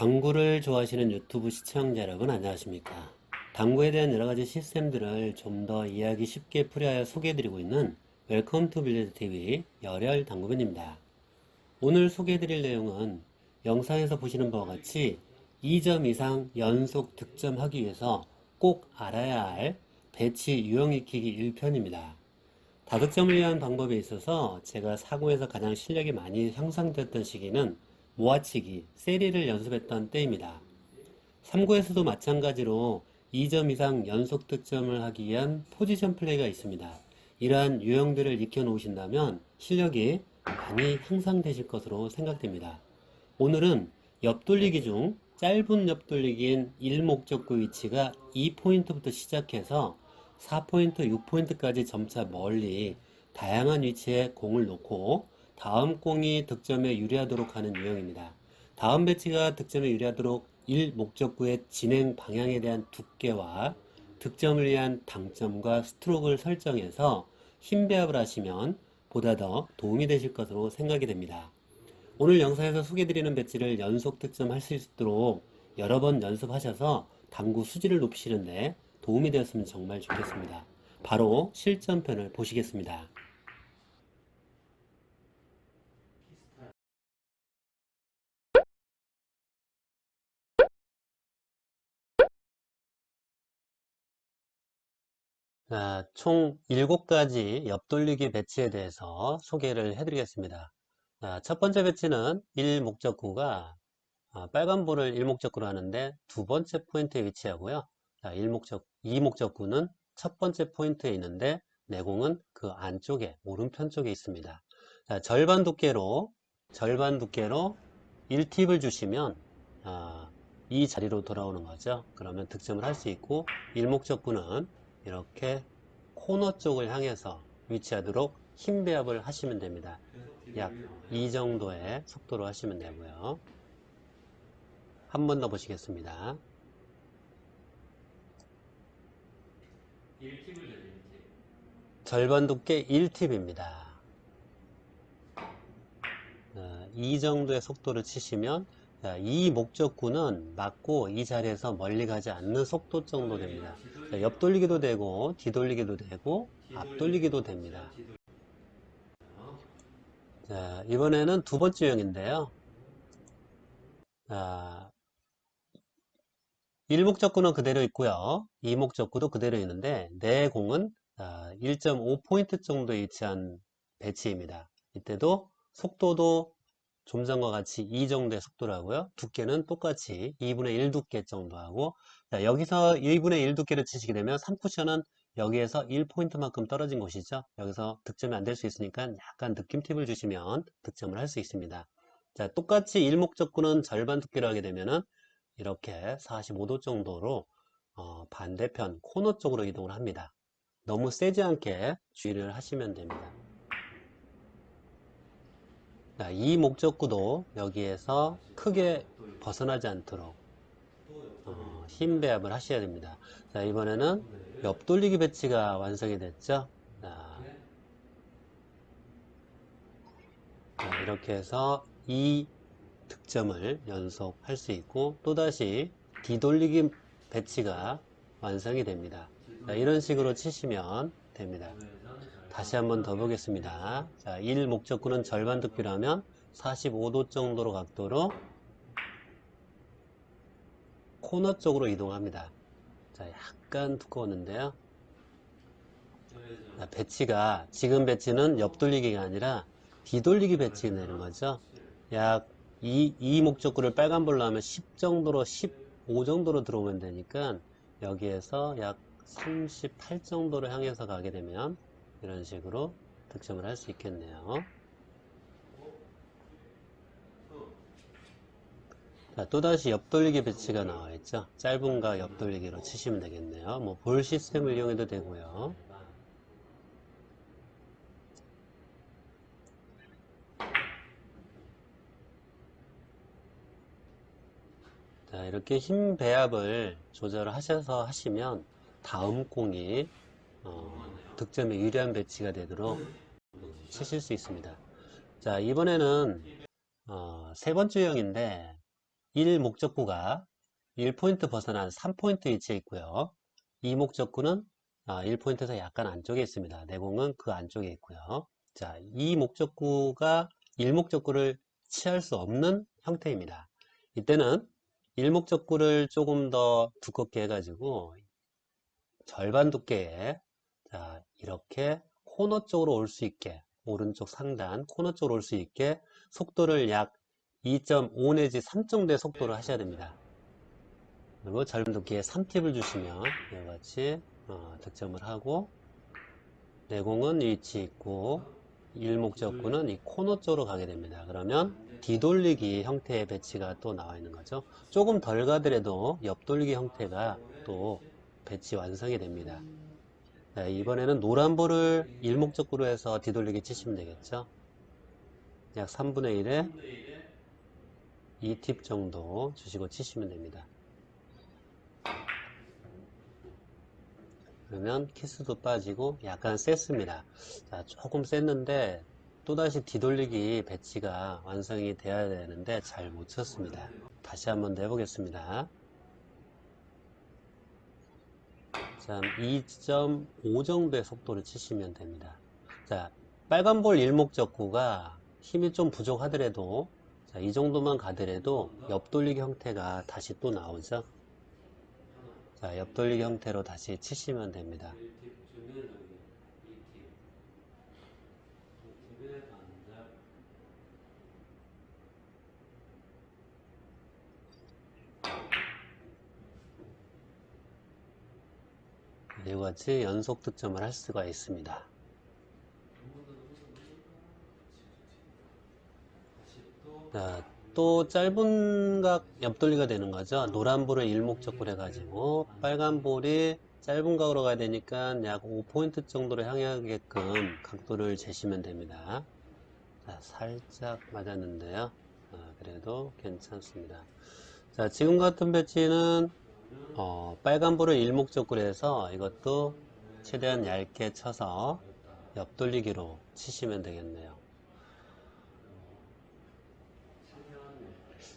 당구를 좋아하시는 유튜브 시청자 여러분 안녕하십니까? 당구에 대한 여러가지 시스템들을 좀 더 이해하기 쉽게 풀이하여 소개해드리고 있는 웰컴 투 빌리드 TV 열혈 당구변입니다. 오늘 소개해드릴 내용은 영상에서 보시는 바와 같이 2점 이상 연속 득점하기 위해서 꼭 알아야 할 배치 유형 익히기 1편입니다. 다득점을 위한 방법에 있어서 제가 사고에서 가장 실력이 많이 향상됐던 시기는 모아치기, 세리를 연습했던 때입니다. 3구에서도 마찬가지로 2점 이상 연속 득점을 하기 위한 포지션 플레이가 있습니다. 이러한 유형들을 익혀 놓으신다면 실력이 많이 향상되실 것으로 생각됩니다. 오늘은 옆돌리기 중 짧은 옆돌리기인 1목적구 위치가 2포인트부터 시작해서 4포인트, 6포인트까지 점차 멀리 다양한 위치에 공을 놓고 다음 공이 득점에 유리하도록 하는 유형입니다. 다음 배치가 득점에 유리하도록 1목적구의 진행 방향에 대한 두께와 득점을 위한 당점과 스트로크를 설정해서 힘 배합을 하시면 보다 더 도움이 되실 것으로 생각이 됩니다. 오늘 영상에서 소개해드리는 배치를 연속 득점할 수 있도록 여러 번 연습하셔서 당구 수지를 높이시는데 도움이 되었으면 정말 좋겠습니다. 바로 실전편을 보시겠습니다. 총 7가지 옆돌리기 배치에 대해서 소개를 해드리겠습니다. 첫 번째 배치는 1목적구가 빨간 볼을 1목적구로 하는데 두 번째 포인트에 위치하고요. 2목적구는 첫 번째 포인트에 있는데 내공은 그 안쪽에 오른편 쪽에 있습니다. 절반 두께로 1팁을 주시면 이 자리로 돌아오는 거죠. 그러면 득점을 할 수 있고 1목적구는 이렇게 코너 쪽을 향해서 위치하도록 힘 배합을 하시면 됩니다. 약 이 정도의 속도로 하시면 되고요. 한 번 더 보시겠습니다. 1팁을 줘요, 1팁. 절반 두께 1팁입니다. 이 정도의 속도를 치시면 이 목적구는 맞고 이 자리에서 멀리 가지 않는 속도 정도 됩니다. 옆 돌리기도 되고 뒤돌리기도 되고 앞 돌리기도 됩니다. 자, 이번에는 두 번째 유형인데요. 1목적구는 그대로 있고요. 2목적구도 그대로 있는데 내 공은 1.5포인트 정도에 위치한 배치입니다. 이때도 속도도 좀 전과 같이 이 정도의 속도라고요. 두께는 똑같이 2분의 1 두께 정도 하고 여기서 2분의 1 두께를 치시게 되면 3쿠션은 여기에서 1포인트만큼 떨어진 곳이죠. 여기서 득점이 안 될 수 있으니까 약간 느낌 팁을 주시면 득점을 할 수 있습니다. 자, 똑같이 1목적구는 절반 두께로 하게 되면은 이렇게 45도 정도로 반대편 코너 쪽으로 이동을 합니다. 너무 세지 않게 주의를 하시면 됩니다. 자, 이 목적구도 여기에서 크게 벗어나지 않도록 힘 배합을 하셔야 됩니다. 자, 이번에는 옆돌리기 배치가 완성이 됐죠. 자, 이렇게 해서 이 득점을 연속할 수 있고 또다시 뒤돌리기 배치가 완성이 됩니다. 자, 이런 식으로 치시면 됩니다. 다시 한번 더 보겠습니다. 자, 1 목적구는 절반 두께라면 45도 정도로 각도로 코너 쪽으로 이동합니다. 자, 약간 두꺼웠는데요. 자, 배치가 지금 배치는 옆돌리기가 아니라 뒤돌리기 배치가 되는 거죠. 약 이 목적구를 빨간불로 하면 10 정도로 15 정도로 들어오면 되니까 여기에서 약 38 정도로 향해서 가게 되면 이런 식으로 득점을 할 수 있겠네요. 자, 또다시 옆돌리기 배치가 나와 있죠. 짧은가 옆돌리기로 치시면 되겠네요. 뭐 볼 시스템을 이용해도 되고요. 자, 이렇게 힘 배합을 조절하셔서 하시면 다음 공이 득점에 유리한 배치가 되도록 치실 수 있습니다. 자, 이번에는 세 번째 유형인데 1 목적구가 1포인트 벗어난 3포인트 위치에 있고요. 2 목적구는 1포인트에서 약간 안쪽에 있습니다. 내공은 그 안쪽에 있고요. 자, 이 목적구가 1목적구를 취할 수 없는 형태입니다. 이때는 1목적구를 조금 더 두껍게 해가지고 절반 두께에 자, 이렇게 코너 쪽으로 올 수 있게 오른쪽 상단 코너 쪽으로 올 수 있게 속도를 약 2.5 내지 3 정도의 속도를 하셔야 됩니다. 그리고 절반 두께에 3팁을 주시면 이와 같이 득점을 하고 내공은 위치 있고 1목적구는 이 코너 쪽으로 가게 됩니다. 그러면 뒤돌리기 형태의 배치가 또 나와 있는 거죠. 조금 덜 가더라도 옆돌리기 형태가 또 배치 완성이 됩니다. 자, 이번에는 노란 볼을 1목적구로 해서 뒤돌리기 치시면 되겠죠. 약 3분의 1에 2팁 정도 주시고 치시면 됩니다. 그러면 키스도 빠지고 약간 셌습니다. 자, 조금 셌는데 또다시 뒤돌리기 배치가 완성이 돼야 되는데 잘 못 쳤습니다. 다시 한번 더 해보겠습니다. 자, 2.5 정도의 속도를 치시면 됩니다. 자, 빨간 볼 일목적구가 힘이 좀 부족하더라도 자, 이 정도만 가더라도 옆돌리기 형태가 다시 또 나오죠. 자, 옆돌리기 형태로 다시 치시면 됩니다. 이와 같이 연속 득점을 할 수가 있습니다. 자, 또 짧은 각 옆돌리가 되는 거죠. 노란 볼을 일목적구로 해가지고 빨간 볼이 짧은 각으로 가야 되니까 약 5포인트 정도로 향하게끔 각도를 재시면 됩니다. 자, 살짝 맞았는데요. 그래도 괜찮습니다. 자, 지금 같은 배치는 빨간 볼을 일목적구로 해서 이것도 최대한 얇게 쳐서 옆돌리기로 치시면 되겠네요.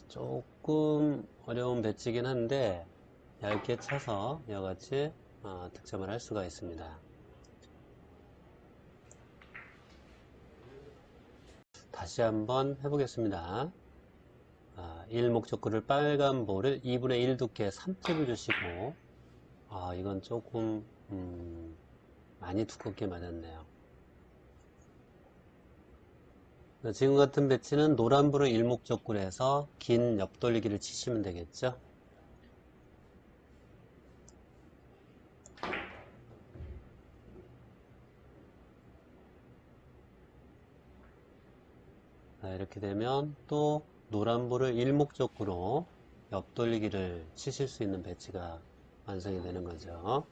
조금 어려운 배치긴 한데 얇게 쳐서 이와 같이 득점을 할 수가 있습니다. 다시 한번 해보겠습니다. 1목적구를 빨간 볼을 2분의 1 두께 3팁을 주시고 이건 조금 많이 두껍게 맞았네요. 지금 같은 배치는 노란 볼을 일목적구로 해서 긴 옆돌리기를 치시면 되겠죠. 이렇게 되면 또 노란 볼을 일목적구로 옆돌리기를 치실 수 있는 배치가 완성이 되는 거죠.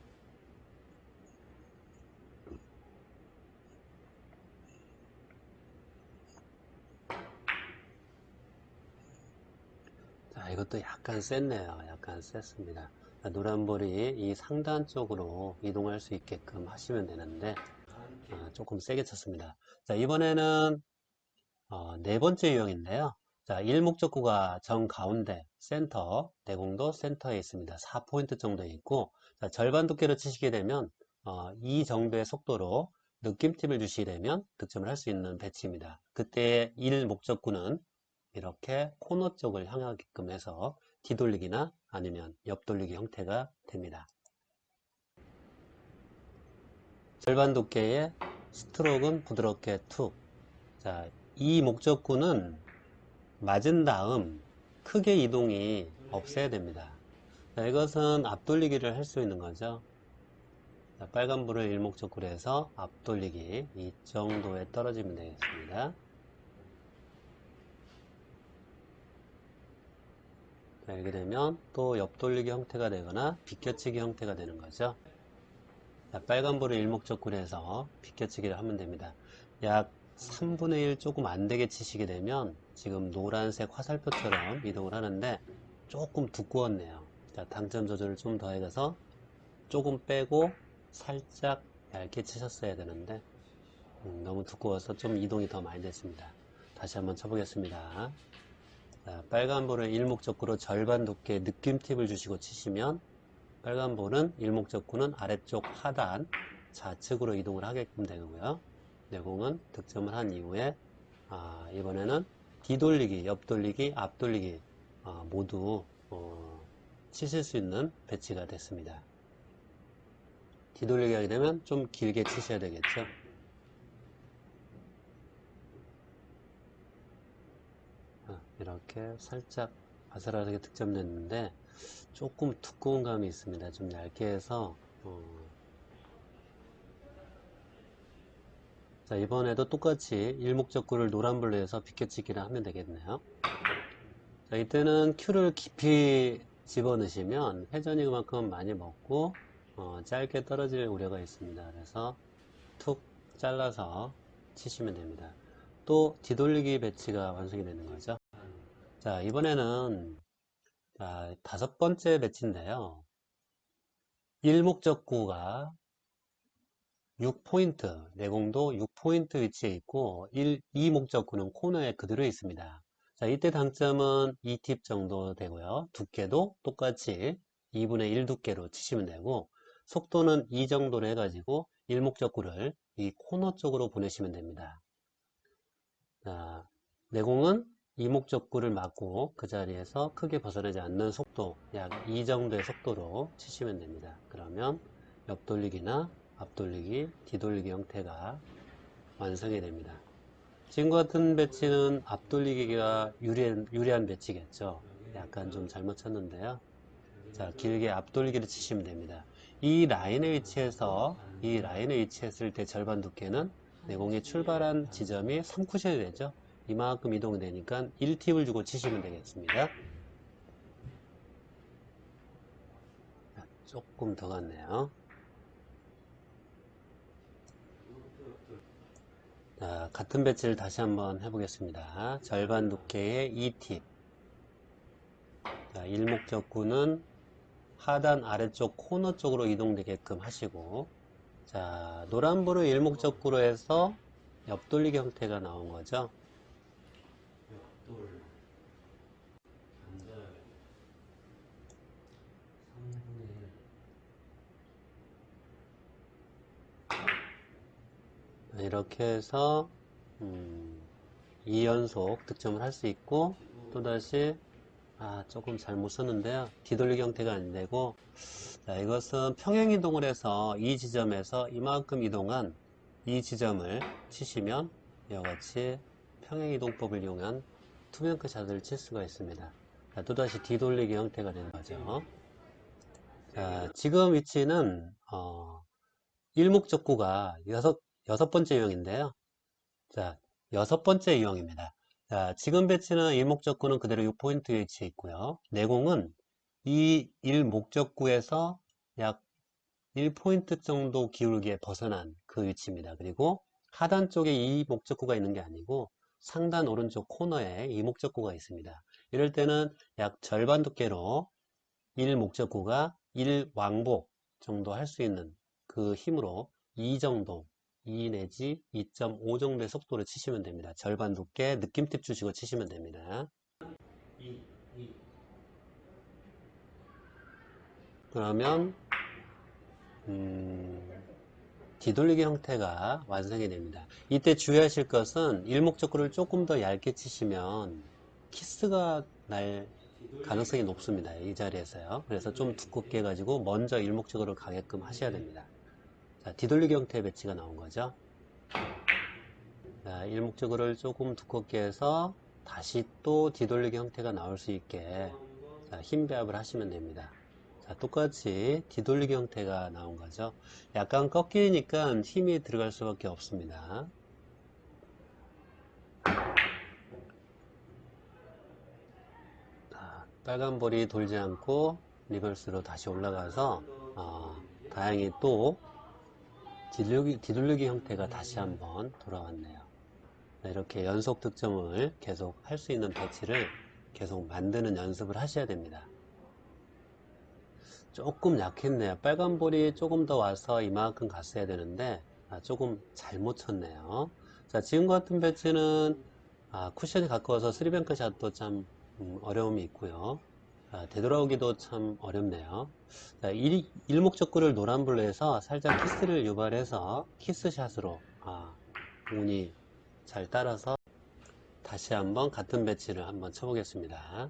자, 이것도 약간 셌네요. 약간 셌습니다. 노란 볼이 이 상단 쪽으로 이동할 수 있게끔 하시면 되는데 조금 세게 쳤습니다. 자, 이번에는 네 번째 유형인데요. 자, 일목적구가 정 가운데 센터, 내공도 센터에 있습니다. 4포인트 정도에 있고 자, 절반 두께로 치시게 되면 이 정도의 속도로 느낌팁을 주시게 되면 득점을 할 수 있는 배치입니다. 그때 일목적구는 이렇게 코너 쪽을 향하게끔 해서 뒤돌리기나 아니면 옆돌리기 형태가 됩니다. 절반 두께의 스트로크는 부드럽게 툭. 자, 이 목적구는 맞은 다음 크게 이동이 없어야 됩니다. 자, 이것은 앞돌리기를 할 수 있는 거죠. 자, 빨간 불을 일목적구로 해서 앞돌리기 이 정도에 떨어지면 되겠습니다. 자, 이렇게 되면 또 옆돌리기 형태가 되거나 비껴치기 형태가 되는 거죠. 자, 빨간 볼을 일목적구로 해서 비껴치기를 하면 됩니다. 약 3분의 1 조금 안 되게 치시게 되면 지금 노란색 화살표처럼 이동을 하는데 조금 두꺼웠네요. 자, 당점 조절을 좀 더 해서 조금 빼고 살짝 얇게 치셨어야 되는데 너무 두꺼워서 좀 이동이 더 많이 됐습니다. 다시 한번 쳐보겠습니다. 자, 빨간 볼은 일목적구로 절반 두께 느낌 팁을 주시고 치시면 빨간 볼은 일목적구는 아래쪽 하단 좌측으로 이동을 하게끔 되고요. 내공은 득점을 한 이후에 이번에는 뒤돌리기, 옆돌리기, 앞돌리기 모두 치실 수 있는 배치가 됐습니다. 뒤돌리기 하게 되면 좀 길게 치셔야 되겠죠. 이렇게 살짝 아슬아슬하게 득점됐는데 조금 두꺼운 감이 있습니다. 좀 얇게 해서 자, 이번에도 똑같이 일목적구를 노란불로 해서 비껴치기를 하면 되겠네요. 자, 이때는 큐를 깊이 집어넣으시면 회전이 그만큼 많이 먹고 짧게 떨어질 우려가 있습니다. 그래서 툭 잘라서 치시면 됩니다. 또 뒤돌리기 배치가 완성이 되는 거죠. 자, 이번에는 다섯 번째 배치인데요. 일목적구가 6포인트, 내공도 6포인트 위치에 있고 2목적구는 코너에 그대로 있습니다. 자, 이때 당점은 2팁 정도 되고요. 두께도 똑같이 2분의 1 두께로 치시면 되고 속도는 2 정도로 해가지고 일목적구를 이 코너 쪽으로 보내시면 됩니다. 자, 내공은 이목적구를 맞고 그 자리에서 크게 벗어나지 않는 속도 약 2 정도의 속도로 치시면 됩니다. 그러면 옆돌리기나 앞돌리기, 뒤돌리기 형태가 완성이 됩니다. 지금과 같은 배치는 앞돌리기가 유리한 배치겠죠. 약간 좀 잘못 쳤는데요. 자, 길게 앞돌리기를 치시면 됩니다. 이 라인에 위치했을 때 절반 두께는 내공이 출발한 지점이 3쿠션이 되죠. 이만큼 이동이 되니까 1팁을 주고 치시면 되겠습니다. 조금 더 갔네요. 자, 같은 배치를 다시 한번 해보겠습니다. 절반 두께의 2팁. 자, 일목적구는 하단 아래쪽 코너 쪽으로 이동되게끔 하시고, 자, 노란불을 일목적구로 해서 옆돌리기 형태가 나온 거죠. 이렇게 해서 2연속 득점을 할 수 있고 또다시 조금 잘못 썼는데요. 뒤돌리기 형태가 안 되고 자, 이것은 평행 이동을 해서 이 지점에서 이만큼 이동한 이 지점을 치시면 이와 같이 평행 이동법을 이용한 투명크 샷을 칠 수가 있습니다. 자, 또다시 뒤돌리기 형태가 되는 거죠. 자, 지금 위치는 일목적구가 여섯 번째 유형인데요. 자, 여섯 번째 유형입니다. 자, 지금 배치는 일목적구는 그대로 6포인트 위치에 있고요. 내공은 이 일목적구에서 약 1포인트 정도 기울기에 벗어난 그 위치입니다. 그리고 하단 쪽에 이 목적구가 있는 게 아니고 상단 오른쪽 코너에 이 목적구가 있습니다. 이럴 때는 약 절반 두께로 1목적구가 1왕복 정도 할 수 있는 그 힘으로 2 정도 2 내지 2.5 정도의 속도를 치시면 됩니다. 절반 두께 느낌팁 주시고 치시면 됩니다. 그러면 뒤돌리기 형태가 완성이 됩니다. 이때 주의하실 것은 일목적구를 조금 더 얇게 치시면 키스가 날 가능성이 높습니다. 이 자리에서요. 그래서 좀 두껍게 해가지고 먼저 일목적으로 가게끔 하셔야 됩니다. 자, 뒤돌리기 형태의 배치가 나온 거죠. 자, 일목적으로를 조금 두껍게 해서 다시 또 뒤돌리기 형태가 나올 수 있게 자, 힘 배합을 하시면 됩니다. 자, 똑같이 뒤돌리기 형태가 나온 거죠. 약간 꺾이니까 힘이 들어갈 수밖에 없습니다. 자, 빨간 볼이 돌지 않고 리버스로 다시 올라가서 다행히 또 뒤돌리기 형태가 다시 한번 돌아왔네요. 이렇게 연속 득점을 계속 할 수 있는 배치를 계속 만드는 연습을 하셔야 됩니다. 조금 약했네요. 빨간 볼이 조금 더 와서 이만큼 갔어야 되는데 조금 잘못 쳤네요. 자, 지금 같은 배치는 쿠션이 가까워서 3뱅크 샷도 참 어려움이 있고요. 되돌아오기도 참 어렵네요. 자, 일목적구를 노란불로 해서 살짝 키스를 유발해서 키스샷으로 운이 잘 따라서 다시 한번 같은 배치를 한번 쳐보겠습니다.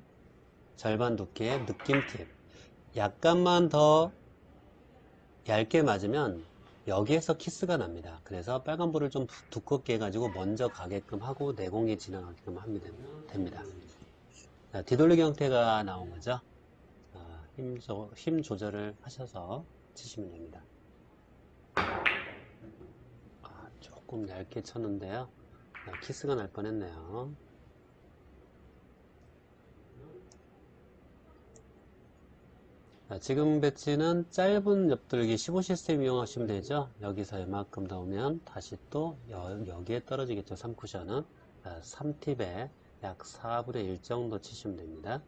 절반 두께의 느낌팁. 약간만 더 얇게 맞으면 여기에서 키스가 납니다. 그래서 빨간불을 좀 두껍게 해가지고 먼저 가게끔 하고 내공이 지나가게끔 하면 됩니다. 자, 뒤돌리기 형태가 나온 거죠. 힘 조절을 하셔서 치시면 됩니다. 조금 얇게 쳤는데요. 키스가 날 뻔했네요. 지금 배치는 짧은 옆돌기 15 시스템 이용하시면 되죠. 여기서 이만큼 넣으면 다시 또 여기에 떨어지겠죠. 3쿠션은 3팁에 약 4분의 1 정도 치시면 됩니다.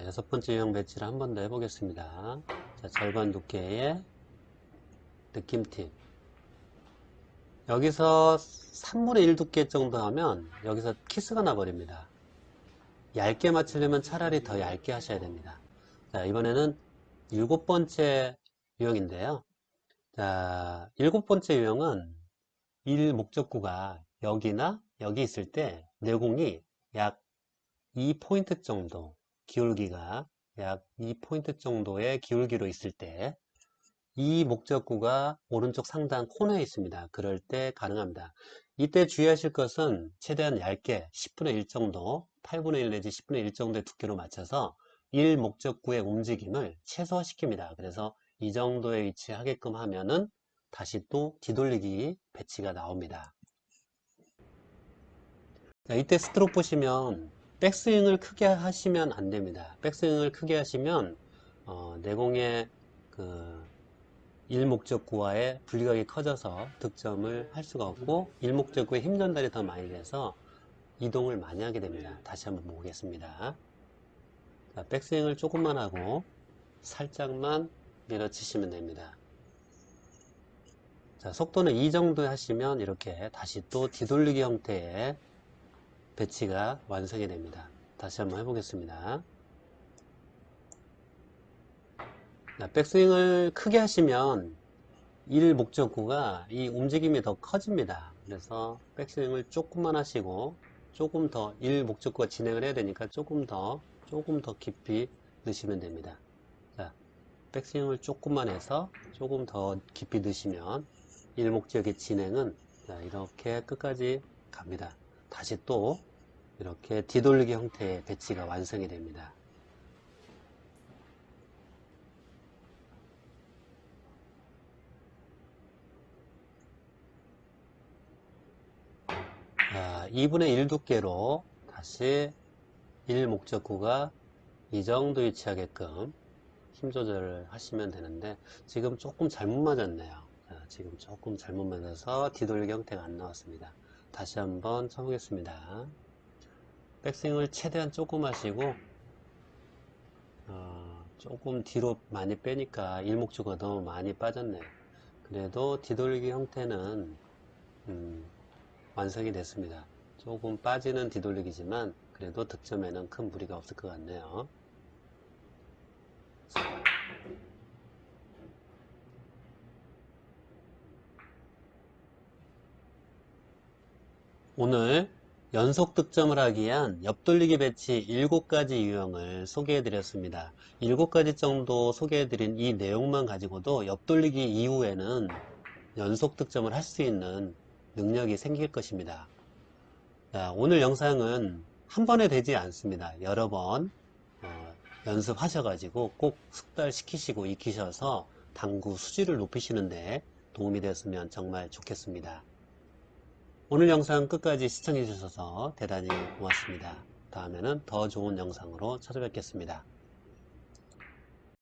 여섯 번째 유형 배치를 한 번 더 해보겠습니다. 자, 절반 두께의 느낌팁. 여기서 3분의 1 두께 정도 하면 여기서 키스가 나버립니다. 얇게 맞추려면 차라리 더 얇게 하셔야 됩니다. 자, 이번에는 일곱 번째 유형인데요. 자, 일곱 번째 유형은 일 목적구가 여기나 여기 있을 때 내공이 약 2포인트 정도, 기울기가 약 2포인트 정도의 기울기로 있을 때 이 목적구가 오른쪽 상단 코너에 있습니다. 그럴 때 가능합니다. 이때 주의하실 것은 최대한 얇게 10분의 1 정도, 8분의 1 내지 10분의 1 정도의 두께로 맞춰서 1 목적구의 움직임을 최소화시킵니다. 그래서 이 정도의 위치에 하게끔 하면은 다시 또 뒤돌리기 배치가 나옵니다. 자, 이때 스트로크 보시면 백스윙을 크게 하시면 안 됩니다. 백스윙을 크게 하시면 내공의 그 일목적구와의 분리각이 커져서 득점을 할 수가 없고 일목적구에 힘 전달이 더 많이 돼서 이동을 많이 하게 됩니다. 다시 한번 보겠습니다. 자, 백스윙을 조금만 하고 살짝만 밀어치시면 됩니다. 자, 속도는 이 정도 하시면 이렇게 다시 또 뒤돌리기 형태의 배치가 완성이 됩니다. 다시 한번 해보겠습니다. 자, 백스윙을 크게 하시면 일 목적구가 이 움직임이 더 커집니다. 그래서 백스윙을 조금만 하시고 조금 더 일 목적구가 진행을 해야 되니까 조금 더 깊이 넣으시면 됩니다. 자, 백스윙을 조금만 해서 조금 더 깊이 넣으시면 일 목적의 진행은 이렇게 끝까지 갑니다. 다시 또 이렇게 뒤돌리기 형태의 배치가 완성이 됩니다. 자, 2분의 1 두께로 다시 1 목적구가 이 정도 위치하게끔 힘 조절을 하시면 되는데 지금 조금 잘못 맞았네요. 자, 지금 조금 잘못 맞아서 뒤돌리기 형태가 안 나왔습니다. 다시 한번 쳐보겠습니다. 백스윙을 최대한 조금 하시고 조금 뒤로 많이 빼니까 일목적구가 너무 많이 빠졌네요. 그래도 뒤돌리기 형태는 완성이 됐습니다. 조금 빠지는 뒤돌리기지만 그래도 득점에는 큰 무리가 없을 것 같네요. 오늘 연속 득점을 하기 위한 옆돌리기 배치 7가지 유형을 소개해 드렸습니다. 7가지 정도 소개해 드린 이 내용만 가지고도 옆돌리기 이후에는 연속 득점을 할 수 있는 능력이 생길 것입니다. 자, 오늘 영상은 한 번에 되지 않습니다. 여러 번 연습하셔가지고 꼭 숙달시키시고 익히셔서 당구 수질을 높이시는데 도움이 되었으면 정말 좋겠습니다. 오늘 영상 끝까지 시청해 주셔서 대단히 고맙습니다. 다음에는 더 좋은 영상으로 찾아뵙겠습니다.